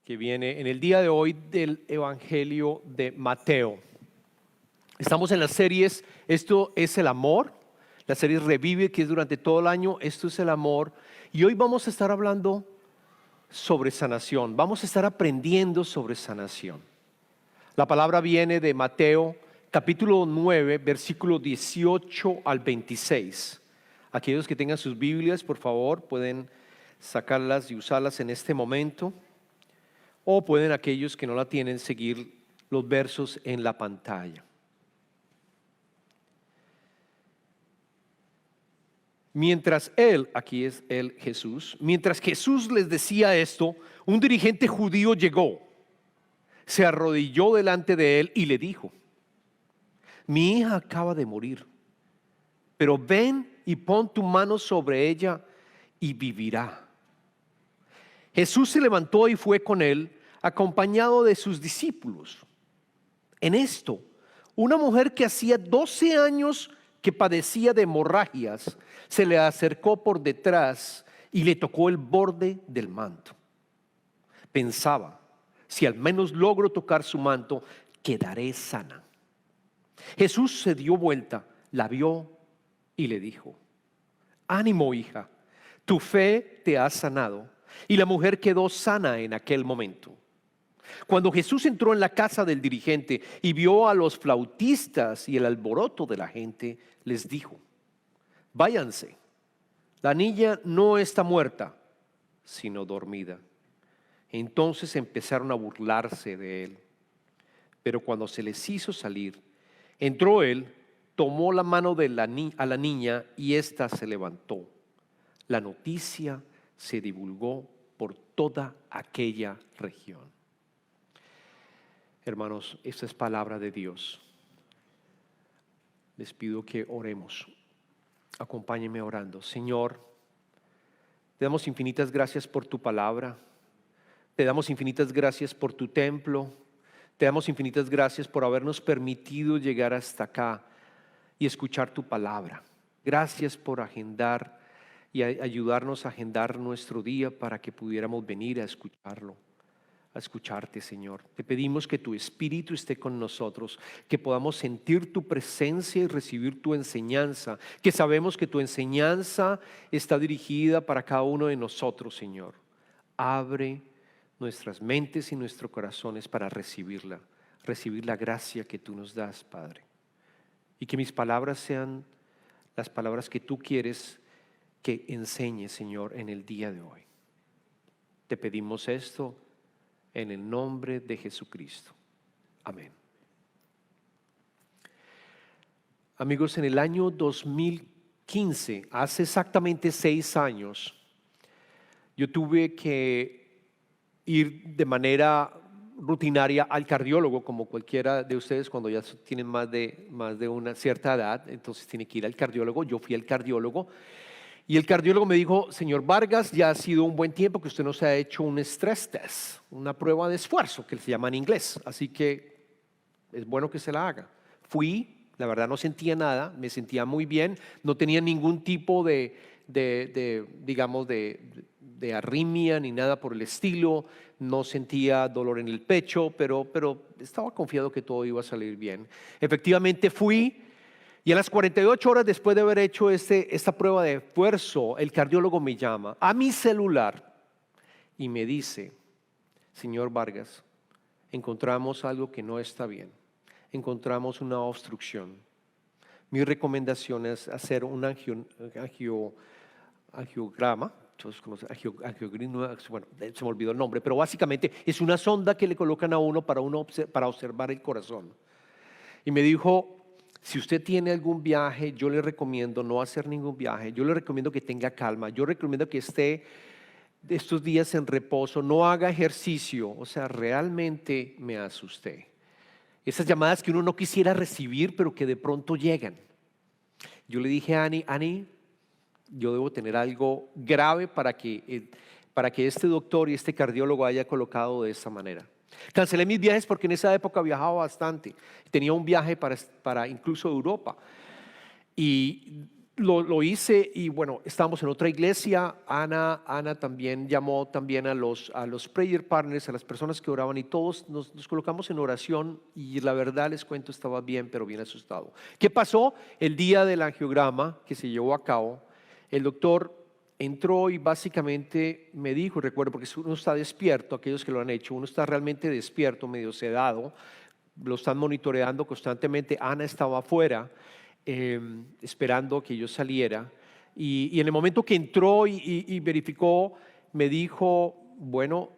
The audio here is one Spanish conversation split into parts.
que viene en el día de hoy del Evangelio de Mateo. Estamos en las series Esto es el amor, la serie Revive, que es durante todo el año. Esto es el amor, y hoy vamos a estar hablando sobre sanación. Vamos a estar aprendiendo sobre sanación. La palabra viene de Mateo capítulo 9, versículo 18 al 26. Aquellos que tengan sus Biblias, por favor, pueden sacarlas y usarlas en este momento, o pueden, aquellos que no la tienen, seguir los versos en la pantalla. Mientras él, aquí es él, Jesús, mientras Jesús les decía esto, un dirigente judío llegó, se arrodilló delante de él y le dijo: mi hija acaba de morir, pero ven y pon tu mano sobre ella y vivirá. Jesús se levantó y fue con él, acompañado de sus discípulos. En esto, una mujer que hacía 12 años que padecía de hemorragias, se le acercó por detrás y le tocó el borde del manto. Pensaba: si al menos logro tocar su manto, quedaré sana. Jesús se dio vuelta, la vio y le dijo: ánimo, hija, tu fe te ha sanado. Y la mujer quedó sana en aquel momento. Cuando Jesús entró en la casa del dirigente y vio a los flautistas y el alboroto de la gente, les dijo: váyanse, la niña no está muerta, sino dormida. Entonces empezaron a burlarse de él. Pero cuando se les hizo salir, entró él, tomó la mano de a la niña y ésta se levantó. La noticia se divulgó por toda aquella región. Hermanos, esta es palabra de Dios. Les pido que oremos. Acompáñenme orando. Señor, te damos infinitas gracias por tu palabra. Te damos infinitas gracias por tu templo. Te damos infinitas gracias por habernos permitido llegar hasta acá y escuchar tu palabra. Gracias por agendar y ayudarnos a agendar nuestro día para que pudiéramos venir a escucharlo, a escucharte, Señor. Te pedimos que tu Espíritu esté con nosotros, que podamos sentir tu presencia y recibir tu enseñanza, que sabemos que tu enseñanza está dirigida para cada uno de nosotros, Señor. Abre nuestras mentes y nuestros corazones para recibir la gracia que tú nos das, Padre. Y que mis palabras sean las palabras que tú quieres que enseñe, Señor, en el día de hoy. Te pedimos esto en el nombre de Jesucristo. Amén. Amigos, en el año 2015, hace exactamente 6 años, yo tuve que ir de manera rutinaria al cardiólogo, como cualquiera de ustedes cuando ya tienen más de una cierta edad, entonces tiene que ir al cardiólogo. Yo fui al cardiólogo y el cardiólogo me dijo: señor Vargas, ya ha sido un buen tiempo que usted no se ha hecho un stress test, una prueba de esfuerzo que se llama en inglés, así que es bueno que se la haga. Fui, la verdad no sentía nada, me sentía muy bien, no tenía ningún tipo de arritmia ni nada por el estilo, no sentía dolor en el pecho, pero estaba confiado que todo iba a salir bien. Efectivamente fui, y a las 48 horas después de haber hecho esta prueba de esfuerzo, el cardiólogo me llama a mi celular y me dice: señor Vargas, encontramos algo que no está bien, encontramos una obstrucción. Mi recomendación es hacer un angiograma. Bueno, se me olvidó el nombre, pero básicamente es una sonda que le colocan a uno para observar el corazón. Y me dijo: si usted tiene algún viaje, yo le recomiendo no hacer ningún viaje, yo le recomiendo que tenga calma, yo recomiendo que esté estos días en reposo, no haga ejercicio. O sea, realmente me asusté. Esas llamadas que uno no quisiera recibir, pero que de pronto llegan. Yo le dije a Annie, yo debo tener algo grave para que este doctor y este cardiólogo haya colocado de esta manera. Cancelé mis viajes porque en esa época viajaba bastante. Tenía un viaje para incluso Europa. Y lo hice y bueno, estábamos en otra iglesia. Ana también llamó también a los prayer partners, a las personas que oraban y todos nos colocamos en oración y la verdad les cuento, estaba bien, pero bien asustado. ¿Qué pasó? El día del angiograma que se llevó a cabo, el doctor entró y básicamente me dijo, recuerdo, porque uno está despierto, aquellos que lo han hecho, uno está realmente despierto, medio sedado, lo están monitoreando constantemente. Ana estaba afuera esperando que yo saliera y en el momento que entró y verificó, me dijo, bueno,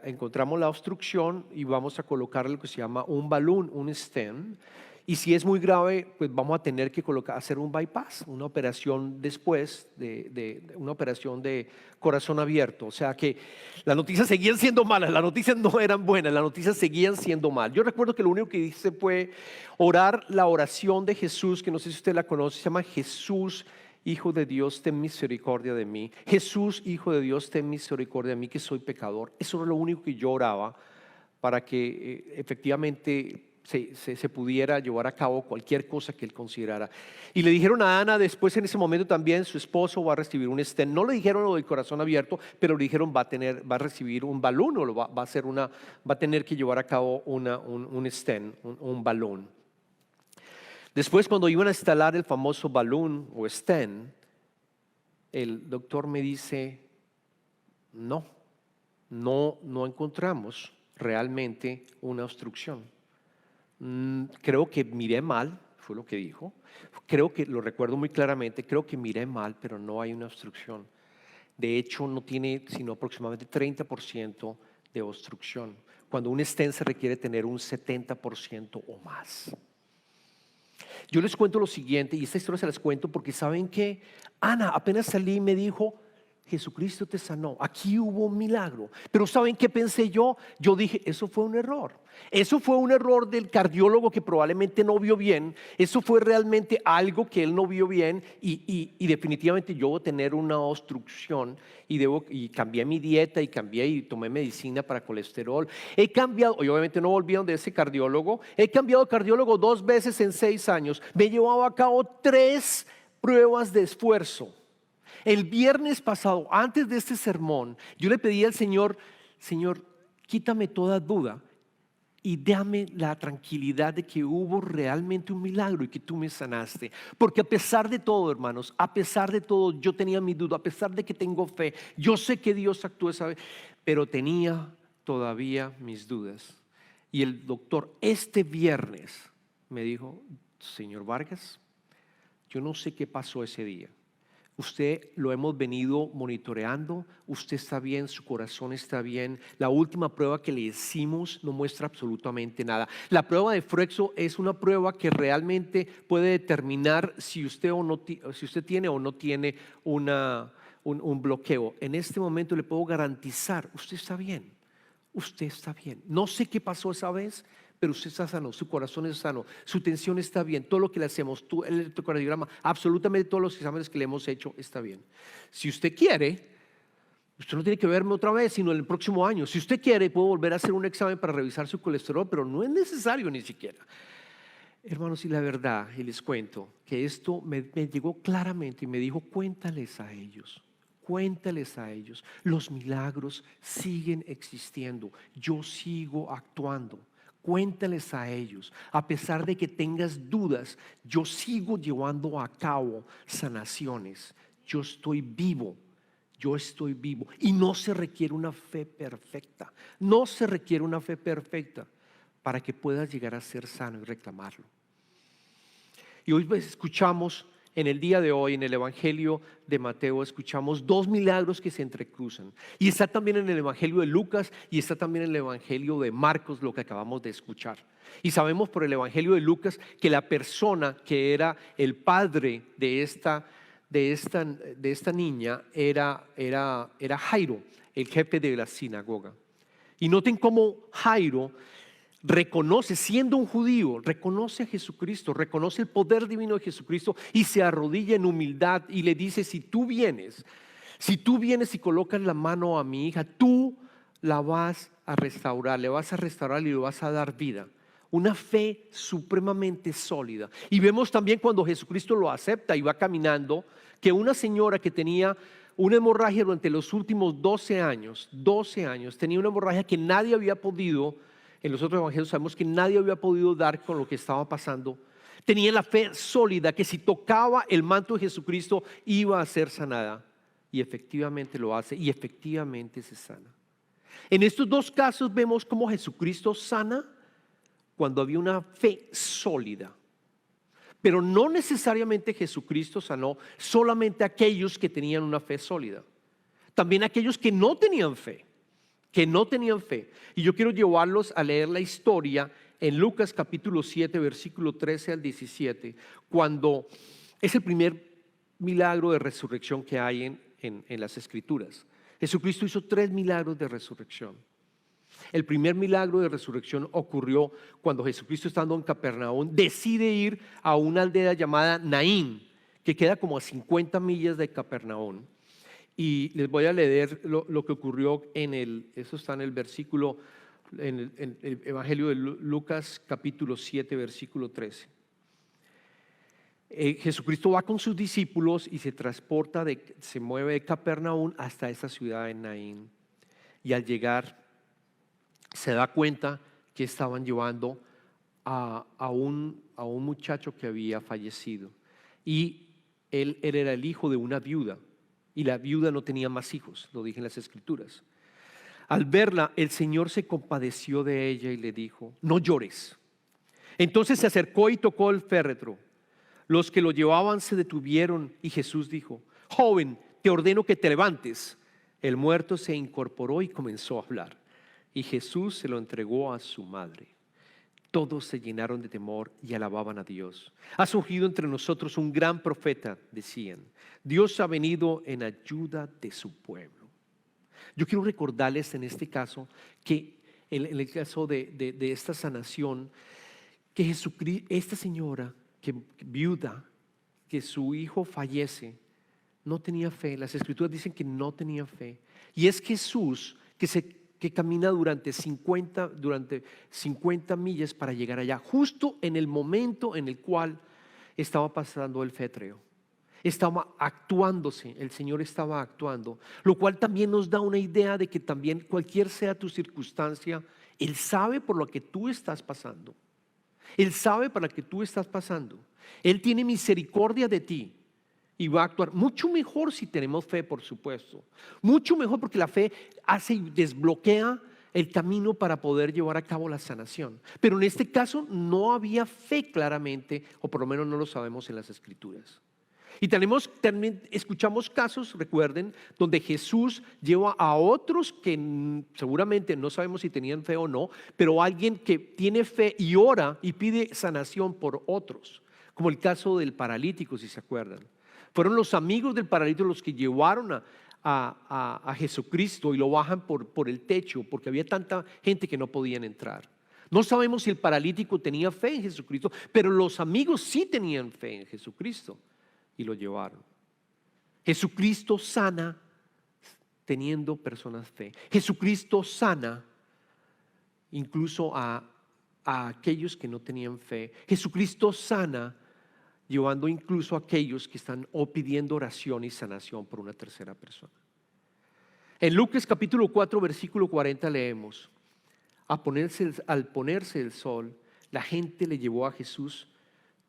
encontramos la obstrucción y vamos a colocar lo que se llama un balón, un stent. Y si es muy grave, pues vamos a tener que hacer un bypass, una operación después de una operación de corazón abierto. O sea que las noticias seguían siendo malas, las noticias no eran buenas, las noticias seguían siendo mal. Yo recuerdo que lo único que hice fue orar la oración de Jesús, que no sé si usted la conoce, se llama Jesús, Hijo de Dios, ten misericordia de mí. Jesús, Hijo de Dios, ten misericordia de mí, que soy pecador. Eso era lo único que yo oraba para que efectivamente se pudiera llevar a cabo cualquier cosa que él considerara. Y le dijeron a Ana después, en ese momento también, su esposo va a recibir un stent. No le dijeron lo del corazón abierto, pero le dijeron va a recibir un balón o va a tener que llevar a cabo un stent, un balón. Después, cuando iban a instalar el famoso balón o stent, el doctor me dice, no encontramos realmente una obstrucción. Creo que miré mal, fue lo que dijo. Creo que, lo recuerdo muy claramente, creo que miré mal, pero no hay una obstrucción. De hecho, no tiene sino aproximadamente 30% de obstrucción, cuando un stent se requiere tener un 70% o más. Yo les cuento lo siguiente, y esta historia se las cuento porque saben que Ana apenas salí y me dijo, Jesucristo te sanó, aquí hubo un milagro. Pero ¿saben qué pensé yo? Yo dije, eso fue un error. Eso fue un error del cardiólogo que probablemente no vio bien. Eso fue realmente algo que él no vio bien y definitivamente yo voy a tener una obstrucción y cambié mi dieta y tomé medicina para colesterol. He cambiado, y obviamente no volví donde ese cardiólogo. He cambiado de cardiólogo 2 veces en 6 años. Me he llevado a cabo 3 pruebas de esfuerzo. El viernes pasado, antes de este sermón, yo le pedí al Señor, Señor, quítame toda duda y dame la tranquilidad de que hubo realmente un milagro y que tú me sanaste. Porque a pesar de todo, hermanos, a pesar de todo, yo tenía mi duda, a pesar de que tengo fe, yo sé que Dios actúa esa vez, pero tenía todavía mis dudas. Y el doctor este viernes me dijo, señor Vargas, yo no sé qué pasó ese día. Usted lo hemos venido monitoreando, usted está bien, su corazón está bien. La última prueba que le hicimos no muestra absolutamente nada. La prueba de Frexo es una prueba que realmente puede determinar si usted tiene o no tiene un bloqueo. En este momento le puedo garantizar, usted está bien, usted está bien. No sé qué pasó esa vez, pero usted está sano, su corazón es sano, su tensión está bien, todo lo que le hacemos, el electrocardiograma, absolutamente todos los exámenes que le hemos hecho está bien. Si usted quiere, usted no tiene que verme otra vez, sino el próximo año. Si usted quiere, puedo volver a hacer un examen para revisar su colesterol, pero no es necesario ni siquiera. Hermanos, y la verdad, y les cuento que esto me llegó claramente y me dijo, cuéntales a ellos. Cuéntales a ellos, los milagros siguen existiendo, yo sigo actuando. Cuéntales a ellos, a pesar de que tengas dudas, yo sigo llevando a cabo sanaciones. Yo estoy vivo y no se requiere una fe perfecta. No se requiere una fe perfecta para que puedas llegar a ser sano y reclamarlo. Y hoy escuchamos en el día de hoy, en el Evangelio de Mateo, escuchamos 2 milagros que se entrecruzan. Y está también en el Evangelio de Lucas y está también en el Evangelio de Marcos, lo que acabamos de escuchar. Y sabemos por el Evangelio de Lucas que la persona que era el padre de esta niña era Jairo, el jefe de la sinagoga. Y noten cómo Jairo reconoce, siendo un judío, reconoce a Jesucristo, reconoce el poder divino de Jesucristo y se arrodilla en humildad y le dice, si tú vienes y colocas la mano a mi hija, tú la vas a restaurar, le vas a restaurar y le vas a dar vida. una fe supremamente sólida. Y vemos también cuando Jesucristo lo acepta y va caminando, que una señora que tenía una hemorragia durante los últimos 12 años, tenía una hemorragia que nadie había podido, en los otros evangelios sabemos que nadie había podido dar con lo que estaba pasando. Tenía la fe sólida que si tocaba el manto de Jesucristo iba a ser sanada. Y efectivamente lo hace y efectivamente se sana. En estos dos casos vemos cómo Jesucristo sana cuando había una fe sólida. Pero no necesariamente Jesucristo sanó solamente a aquellos que tenían una fe sólida. También aquellos que no tenían fe. Y yo quiero llevarlos a leer la historia en Lucas capítulo 7, versículo 13 al 17, cuando es el primer milagro de resurrección que hay en las Escrituras. Jesucristo hizo 3 milagros de resurrección. El primer milagro de resurrección ocurrió cuando Jesucristo, estando en Capernaum, decide ir a una aldea llamada Naín, que queda como a 50 millas de Capernaum. Y les voy a leer lo que ocurrió eso está en el versículo, en el Evangelio de Lucas capítulo 7, versículo 13. Jesucristo va con sus discípulos y se mueve de Capernaum hasta esa ciudad de Naín. Y al llegar se da cuenta que estaban llevando a un muchacho que había fallecido. Y él era el hijo de una viuda. Y la viuda no tenía más hijos, lo dije en las Escrituras. Al verla, el Señor se compadeció de ella y le dijo: no llores. Entonces se acercó y tocó el féretro. Los que lo llevaban se detuvieron y Jesús dijo: joven, te ordeno que te levantes. El muerto se incorporó y comenzó a hablar. Y Jesús se lo entregó a su madre. Todos se llenaron de temor y alababan a Dios. Ha surgido entre nosotros un gran profeta, decían. Dios ha venido en ayuda de su pueblo. Yo quiero recordarles en este caso que en el caso de esta sanación, que Jesucristo, esta señora que viuda, que su hijo fallece, no tenía fe. Las Escrituras dicen que no tenía fe. Y es Jesús que camina durante 50 millas para llegar allá, justo en el momento en el cual estaba pasando el fétreo. Estaba actuándose, el Señor estaba actuando, lo cual también nos da una idea de que también cualquier sea tu circunstancia, Él sabe por lo que tú estás pasando. Él sabe para lo que tú estás pasando. Él tiene misericordia de ti. Y va a actuar mucho mejor si tenemos fe, por supuesto. Mucho mejor porque la fe hace y desbloquea el camino para poder llevar a cabo la sanación. Pero en este caso no había fe claramente, o por lo menos no lo sabemos en las Escrituras. Y también escuchamos casos, recuerden, donde Jesús lleva a otros que seguramente no sabemos si tenían fe o no, pero alguien que tiene fe y ora y pide sanación por otros, como el caso del paralítico, si se acuerdan. Fueron los amigos del paralítico los que llevaron a Jesucristo y lo bajan por el techo, porque había tanta gente que no podían entrar. No sabemos si el paralítico tenía fe en Jesucristo, pero los amigos sí tenían fe en Jesucristo y lo llevaron. Jesucristo sana teniendo personas fe. Jesucristo sana incluso a aquellos que no tenían fe. Jesucristo sana llevando incluso a aquellos que están pidiendo oración y sanación por una tercera persona. En Lucas capítulo 4 versículo 40 leemos: al ponerse el sol, la gente le llevó a Jesús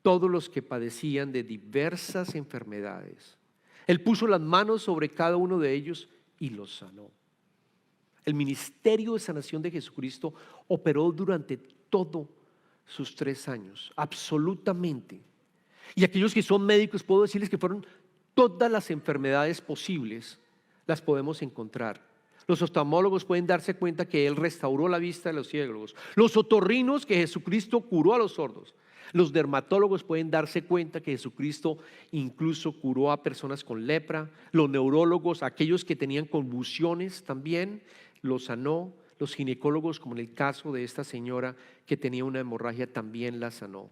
todos los que padecían de diversas enfermedades. Él puso las manos sobre cada uno de ellos y los sanó. El ministerio de sanación de Jesucristo operó durante todos sus 3 años, absolutamente. Y aquellos que son médicos, puedo decirles que fueron todas las enfermedades posibles, las podemos encontrar. Los oftalmólogos pueden darse cuenta que Él restauró la vista de los ciegos. Los otorrinos, que Jesucristo curó a los sordos. Los dermatólogos pueden darse cuenta que Jesucristo incluso curó a personas con lepra. Los neurólogos, aquellos que tenían convulsiones también, los sanó. Los ginecólogos, como en el caso de esta señora que tenía una hemorragia, también la sanó.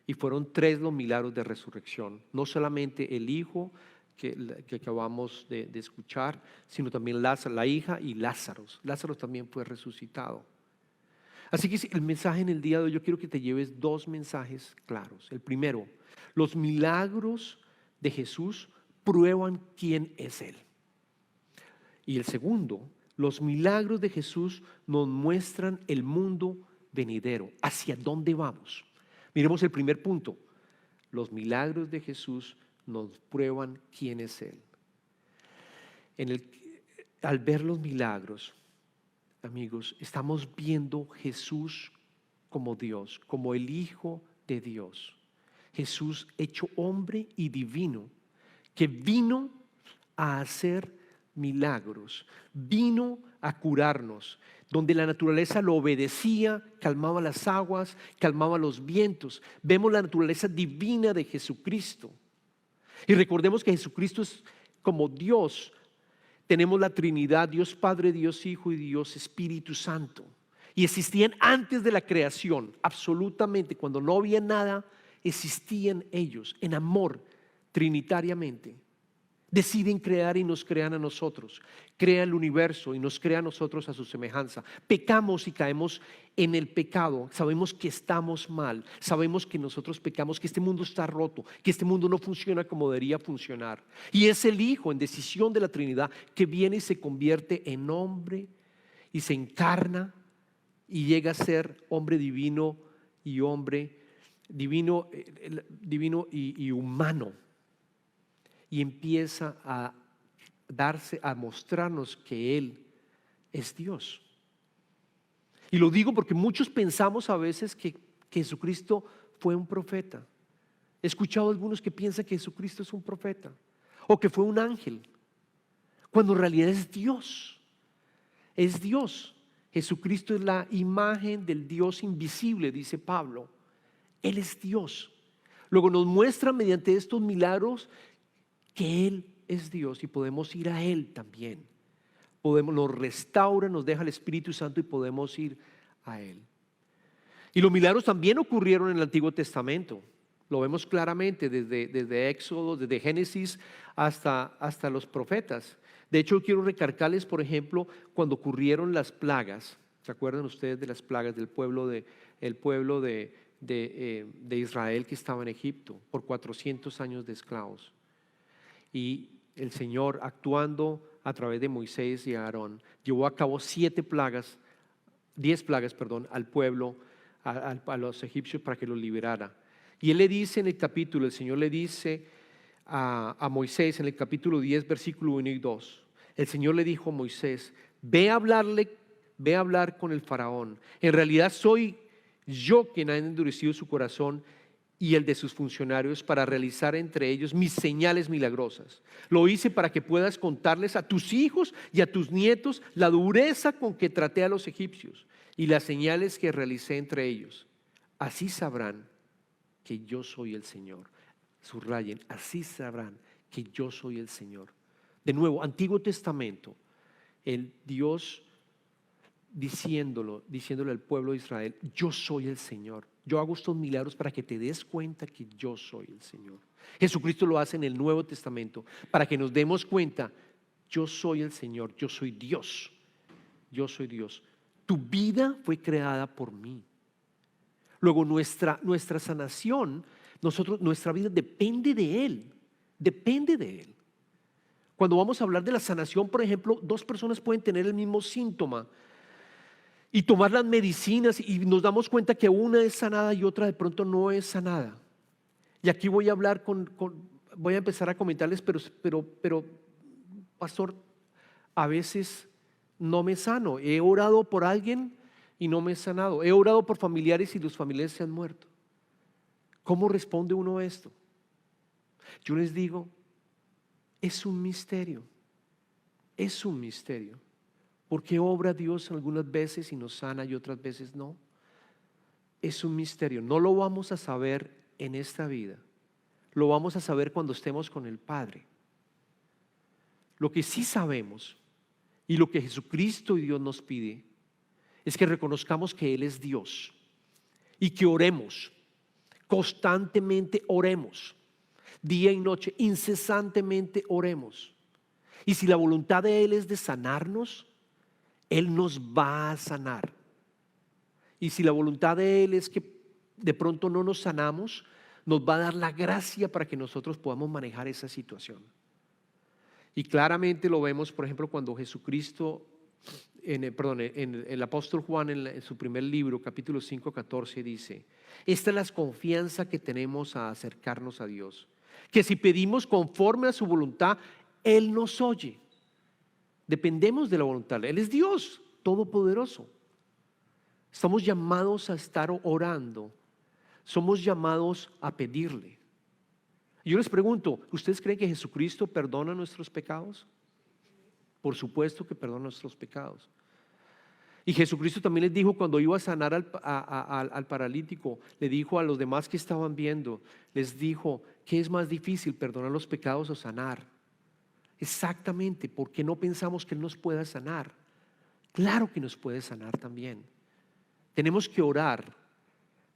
Y fueron 3 los milagros de resurrección. No solamente el hijo que acabamos de escuchar, sino también la hija y Lázaro. Lázaro también fue resucitado. Así que el mensaje en el día de hoy, yo quiero que te lleves dos mensajes claros. El primero, los milagros de Jesús prueban quién es Él. Y el segundo, los milagros de Jesús nos muestran el mundo venidero, hacia dónde vamos. Miremos el primer punto. Los milagros de Jesús nos prueban quién es Él. Al ver los milagros, amigos, estamos viendo Jesús como Dios, como el Hijo de Dios. Jesús hecho hombre y divino, que vino a hacer milagros, vino a curarnos, donde la naturaleza lo obedecía, calmaba las aguas, calmaba los vientos. Vemos la naturaleza divina de Jesucristo. Y recordemos que Jesucristo es como Dios. Tenemos la Trinidad, Dios Padre, Dios Hijo y Dios Espíritu Santo. Y existían antes de la creación, absolutamente, cuando no había nada, existían ellos en amor, trinitariamente. Deciden crear y nos crean a nosotros. Crea el universo y nos crea a nosotros a su semejanza. Pecamos y caemos en el pecado. Sabemos que estamos mal. Sabemos que nosotros pecamos, que este mundo está roto, que este mundo no funciona como debería funcionar. Y es el Hijo en decisión de la Trinidad que viene y se convierte en hombre y se encarna y llega a ser hombre divino y hombre divino y humano. Y empieza a mostrarnos que Él es Dios. Y lo digo porque muchos pensamos a veces que Jesucristo fue un profeta. He escuchado a algunos que piensan que Jesucristo es un profeta o que fue un ángel, cuando en realidad es Dios. Es Dios. Jesucristo es la imagen del Dios invisible, dice Pablo. Él es Dios. Luego nos muestra mediante estos milagros que Él es Dios y podemos ir a Él también. Nos restaura, nos deja el Espíritu Santo y podemos ir a Él. Y los milagros también ocurrieron en el Antiguo Testamento. Lo vemos claramente desde Éxodo, desde Génesis hasta los profetas. De hecho, quiero recalcarles, por ejemplo, cuando ocurrieron las plagas. ¿Se acuerdan ustedes de las plagas del pueblo de Israel que estaba en Egipto por 400 años de esclavos? Y el Señor, actuando a través de Moisés y Aarón, llevó a cabo 10 plagas al pueblo, a los egipcios, para que los liberara. Y Él le dice en el capítulo, el Señor le dice a Moisés en el capítulo 10, versículo 1 y 2, el Señor le dijo a Moisés: ve a hablar con el faraón. En realidad soy yo quien ha endurecido su corazón y el de sus funcionarios para realizar entre ellos mis señales milagrosas. Lo hice para que puedas contarles a tus hijos y a tus nietos la dureza con que traté a los egipcios y las señales que realicé entre ellos. Así sabrán que yo soy el Señor. Subrayen, así sabrán que yo soy el Señor. De nuevo, Antiguo Testamento, el Dios diciéndole al pueblo de Israel: yo soy el Señor. Yo hago estos milagros para que te des cuenta que yo soy el Señor. Jesucristo lo hace en el Nuevo Testamento para que nos demos cuenta: yo soy el Señor, yo soy Dios. Yo soy Dios. Tu vida fue creada por mí. Luego nuestra sanación, nuestra vida depende de Él. Depende de Él. Cuando vamos a hablar de la sanación, por ejemplo, dos personas pueden tener el mismo síntoma y tomar las medicinas y nos damos cuenta que una es sanada y otra de pronto no es sanada. Y aquí voy a hablar voy a empezar a comentarles, pero pastor, a veces no me sano. He orado por alguien y no me he sanado. He orado por familiares y los familiares se han muerto. ¿Cómo responde uno a esto? Yo les digo, es un misterio. Es un misterio. Porque obra Dios algunas veces y nos sana y otras veces no. Es un misterio. No lo vamos a saber en esta vida. Lo vamos a saber cuando estemos con el Padre. Lo que sí sabemos y lo que Jesucristo y Dios nos pide es que reconozcamos que Él es Dios y que oremos, constantemente oremos, día y noche, incesantemente oremos. Y si la voluntad de Él es de sanarnos, Él nos va a sanar. Y si la voluntad de Él es que de pronto no nos sanamos, nos va a dar la gracia para que nosotros podamos manejar esa situación. Y claramente lo vemos, por ejemplo, cuando Jesucristo, en el apóstol Juan, en su primer libro, capítulo 5, 14, dice: esta es la confianza que tenemos a acercarnos a Dios, que si pedimos conforme a su voluntad, Él nos oye. Dependemos de la voluntad. Él es Dios todopoderoso. Estamos llamados a estar orando. Somos llamados a pedirle. Yo les pregunto, ¿ustedes creen que Jesucristo perdona nuestros pecados? Por supuesto que perdona nuestros pecados. Y Jesucristo también les dijo, cuando iba a sanar al paralítico, le dijo a los demás que estaban viendo, les dijo: ¿qué es más difícil, perdonar los pecados o sanar? Exactamente, porque no pensamos que Él nos pueda sanar. Claro que nos puede sanar también. Tenemos que orar.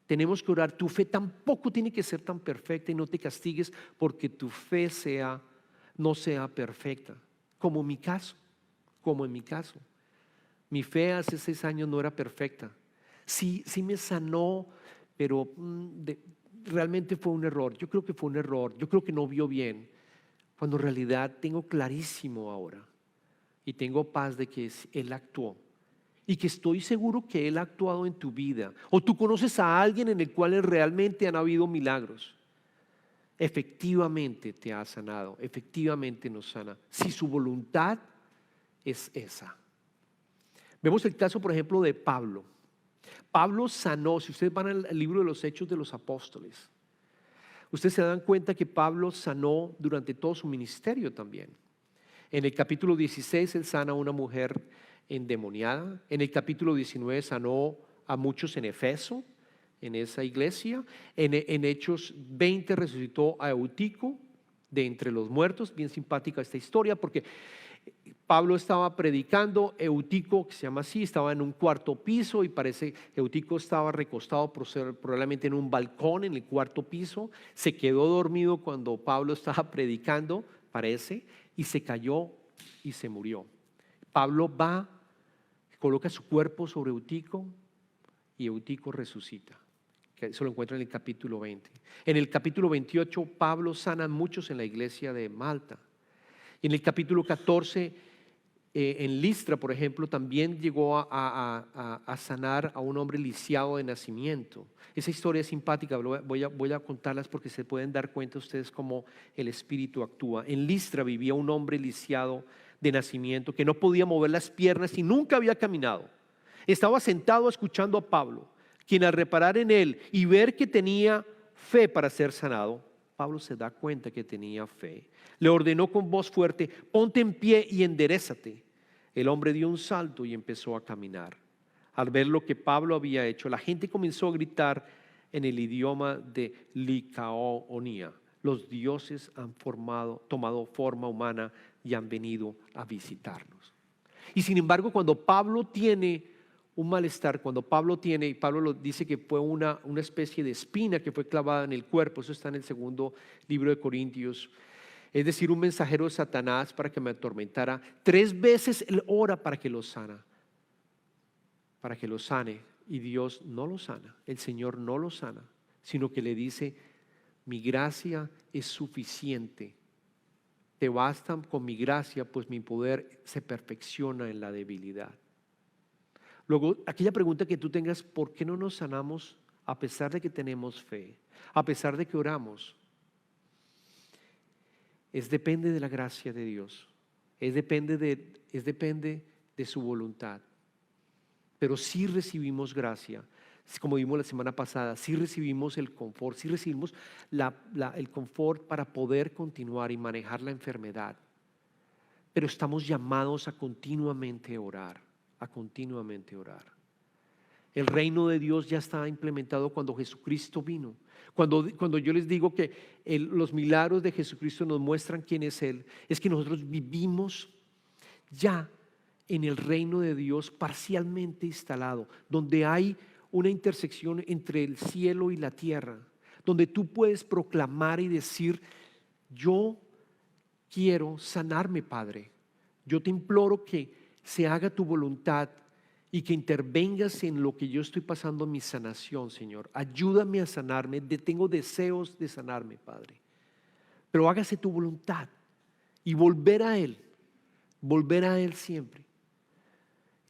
Tenemos que orar. Tu fe tampoco tiene que ser tan perfecta, y no te castigues porque tu fe no sea perfecta. Como en mi caso. Mi fe hace 6 años no era perfecta. Sí me sanó, pero realmente fue un error. Yo creo que fue un error. Yo creo que no vio bien. Cuando en realidad tengo clarísimo ahora. Y tengo paz de que Él actuó. Y que estoy seguro que Él ha actuado en tu vida. O tú conoces a alguien en el cual realmente han habido milagros. Efectivamente te ha sanado. Efectivamente nos sana. Si su voluntad es esa. Vemos el caso, por ejemplo, de Pablo. Pablo sanó. Si ustedes van al libro de los Hechos de los Apóstoles, ustedes se dan cuenta que Pablo sanó durante todo su ministerio también. En el capítulo 16 él sana a una mujer endemoniada. En el capítulo 19 sanó a muchos en Efeso, en esa iglesia. En Hechos 20 resucitó a Eutico de entre los muertos. Bien simpática esta historia, porque Pablo estaba predicando, Eutico, que se llama así, estaba en un 4º piso, y parece que Eutico estaba recostado probablemente en un balcón en el 4º piso. Se quedó dormido cuando Pablo estaba predicando, parece, y se cayó y se murió. Pablo va, coloca su cuerpo sobre Eutico y Eutico resucita. Eso lo encuentra en el capítulo 20. En el capítulo 28 Pablo sana a muchos en la iglesia de Malta. Y en el capítulo 14 en Listra, por ejemplo, también llegó a sanar a un hombre lisiado de nacimiento. Esa historia es simpática, voy a contarlas porque se pueden dar cuenta ustedes cómo el Espíritu actúa. En Listra vivía un hombre lisiado de nacimiento que no podía mover las piernas y nunca había caminado. Estaba sentado escuchando a Pablo, quien al reparar en él y ver que tenía fe para ser sanado, Pablo se da cuenta que tenía fe. Le ordenó con voz fuerte: ponte en pie y enderézate. El hombre dio un salto y empezó a caminar. Al ver lo que Pablo había hecho, la gente comenzó a gritar en el idioma de Licaonia: los dioses han tomado forma humana y han venido a visitarnos. Y sin embargo, cuando Pablo tiene un malestar, y Pablo lo dice que fue una especie de espina que fue clavada en el cuerpo, eso está en el 2º libro de Corintios. Es decir, un mensajero de Satanás para que me atormentara. 3 veces él ora para que lo sane, y Dios no lo sana. El Señor no lo sana, sino que le dice: mi gracia es suficiente. Te basta con mi gracia, pues mi poder se perfecciona en la debilidad. Luego, aquella pregunta que tú tengas: ¿por qué no nos sanamos a pesar de que tenemos fe? A pesar de que oramos. Depende de la gracia de Dios. Depende de su voluntad. Pero sí recibimos gracia. Como vimos la semana pasada, sí recibimos el confort, sí recibimos el confort para poder continuar y manejar la enfermedad. Pero estamos llamados a continuamente orar. El reino de Dios ya está implementado cuando Jesucristo vino. Cuando yo les digo que los milagros de Jesucristo nos muestran quién es Él, es que nosotros vivimos ya en el reino de Dios parcialmente instalado, donde hay una intersección entre el cielo y la tierra, donde tú puedes proclamar y decir: yo quiero sanarme, Padre. Yo te imploro que se haga tu voluntad y que intervengas en lo que yo estoy pasando, mi sanación, Señor. Ayúdame a sanarme. Tengo deseos de sanarme, Padre. Pero hágase tu voluntad y volver a Él siempre.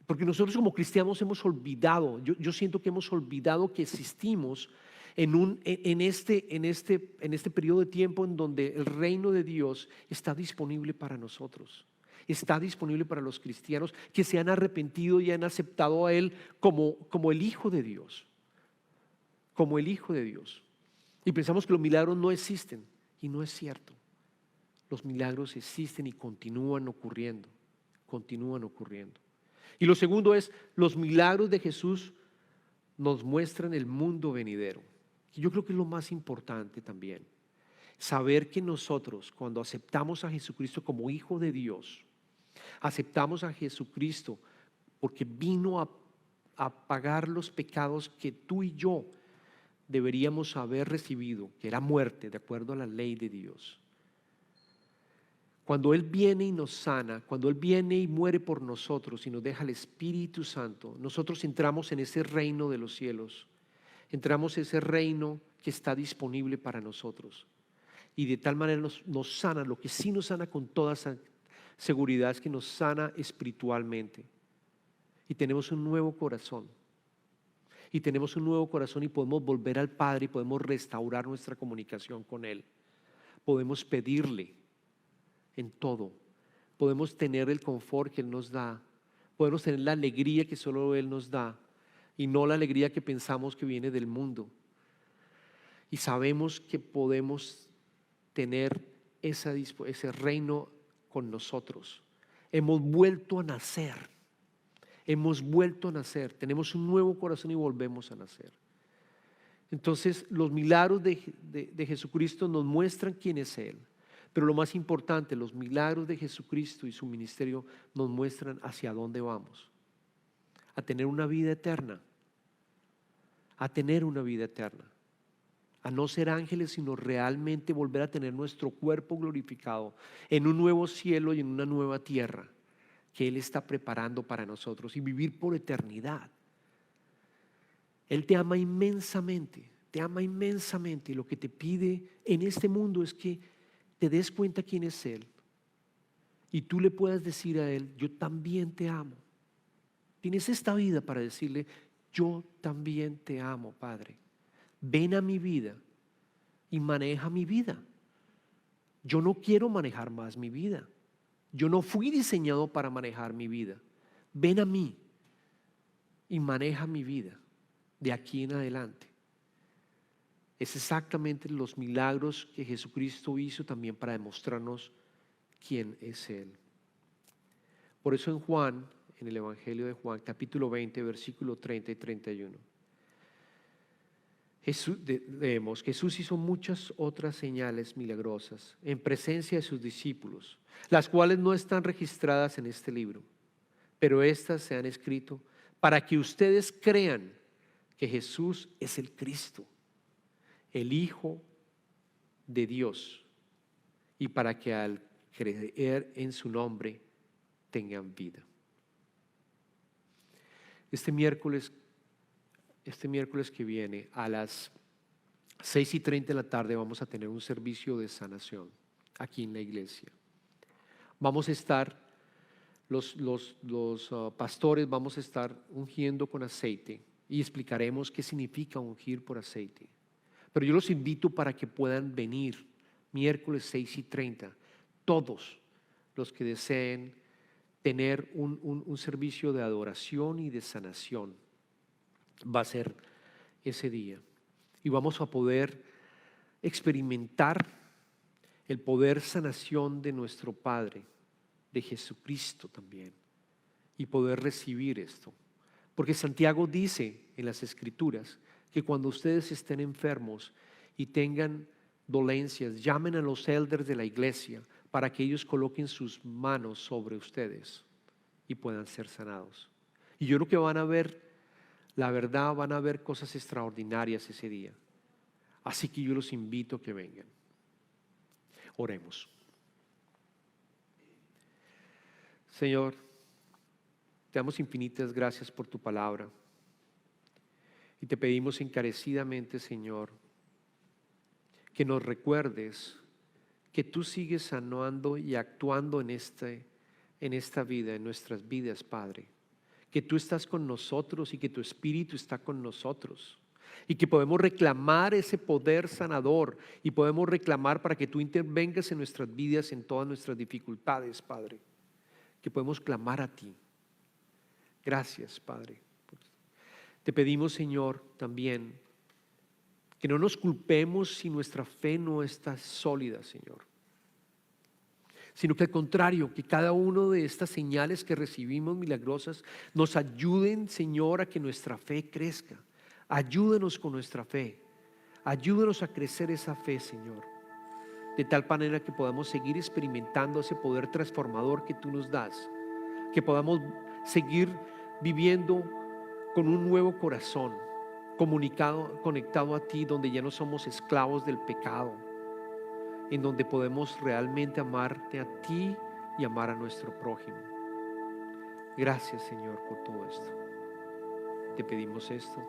Porque nosotros como cristianos hemos olvidado, yo siento que hemos olvidado que existimos en este periodo de tiempo en donde el reino de Dios está disponible para nosotros. Está disponible para los cristianos que se han arrepentido y han aceptado a Él como el Hijo de Dios. Como el Hijo de Dios. Y pensamos que los milagros no existen. Y no es cierto. Los milagros existen y continúan ocurriendo. Continúan ocurriendo. Y lo segundo es, los milagros de Jesús nos muestran el mundo venidero. Y yo creo que es lo más importante también. Saber que nosotros, cuando aceptamos a Jesucristo como Hijo de Dios, aceptamos a Jesucristo porque vino a pagar los pecados que tú y yo deberíamos haber recibido, que era muerte, de acuerdo a la ley de Dios. Cuando Él viene y nos sana, cuando Él viene y muere por nosotros y nos deja el Espíritu Santo, nosotros entramos en ese reino de los cielos. Entramos en ese reino que está disponible para nosotros. Y de tal manera nos sana. Lo que sí nos sana con toda seguridad es que nos sana espiritualmente. Y tenemos un nuevo corazón. Y tenemos un nuevo corazón y podemos volver al Padre y podemos restaurar nuestra comunicación con Él. Podemos pedirle en todo. Podemos tener el confort que Él nos da. Podemos tener la alegría que solo Él nos da y no la alegría que pensamos que viene del mundo. Y sabemos que podemos tener ese reino con nosotros. Hemos vuelto a nacer. Hemos vuelto a nacer. Tenemos un nuevo corazón y volvemos a nacer. Entonces los milagros de Jesucristo nos muestran quién es Él. Pero lo más importante, los milagros de Jesucristo y su ministerio nos muestran hacia dónde vamos. A tener una vida eterna. A tener una vida eterna. A no ser ángeles, sino realmente volver a tener nuestro cuerpo glorificado en un nuevo cielo y en una nueva tierra que Él está preparando para nosotros y vivir por eternidad. Él te ama inmensamente y lo que te pide en este mundo es que te des cuenta quién es Él y tú le puedas decir a Él, yo también te amo. Tienes esta vida para decirle, yo también te amo, Padre. Ven a mi vida y maneja mi vida. Yo no quiero manejar más mi vida. Yo no fui diseñado para manejar mi vida. Ven a mí y maneja mi vida de aquí en adelante. Es exactamente los milagros que Jesucristo hizo también para demostrarnos quién es Él. Por eso en Juan, en el Evangelio de Juan, capítulo 20, versículo 30 y 31, leemos, Jesús hizo muchas otras señales milagrosas en presencia de sus discípulos, las cuales no están registradas en este libro, pero estas se han escrito para que ustedes crean que Jesús es el Cristo, el Hijo de Dios, y para que al creer en su nombre tengan vida. Este miércoles que viene a las 6:30 de la tarde vamos a tener un servicio de sanación aquí en la iglesia. Vamos a estar, los pastores vamos a estar ungiendo con aceite y explicaremos qué significa ungir por aceite. Pero yo los invito para que puedan venir miércoles 6:30, todos los que deseen tener un servicio de adoración y de sanación. Va a ser ese día y vamos a poder experimentar el poder sanación de nuestro Padre, de Jesucristo también, y poder recibir esto. Porque Santiago dice en las Escrituras que cuando ustedes estén enfermos y tengan dolencias, llamen a los elders de la iglesia para que ellos coloquen sus manos sobre ustedes y puedan ser sanados. Y yo creo que van a ver, la verdad, van a ver cosas extraordinarias ese día. Así que yo los invito a que vengan. Oremos. Señor, Te damos infinitas gracias por tu palabra. Y te pedimos encarecidamente, Señor, que nos recuerdes que tú sigues sanando y actuando en esta vida, en nuestras vidas, Padre. Que tú estás con nosotros y que tu Espíritu está con nosotros. Y que podemos reclamar ese poder sanador y podemos reclamar para que tú intervengas en nuestras vidas, en todas nuestras dificultades, Padre. Que podemos clamar a ti. Gracias, Padre. Te pedimos, Señor, también que no nos culpemos si nuestra fe no está sólida, Señor. Sino que al contrario, que cada una de estas señales que recibimos milagrosas nos ayuden, Señor, a que nuestra fe crezca. Ayúdanos con nuestra fe. Ayúdanos a crecer esa fe, Señor. De tal manera que podamos seguir experimentando ese poder transformador que tú nos das. Que podamos seguir viviendo con un nuevo corazón, conectado a ti, donde ya no somos esclavos del pecado, en donde podemos realmente amarte a ti y amar a nuestro prójimo. Gracias, Señor, por todo esto. Te pedimos esto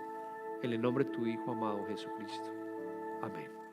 en el nombre de tu Hijo amado Jesucristo. Amén.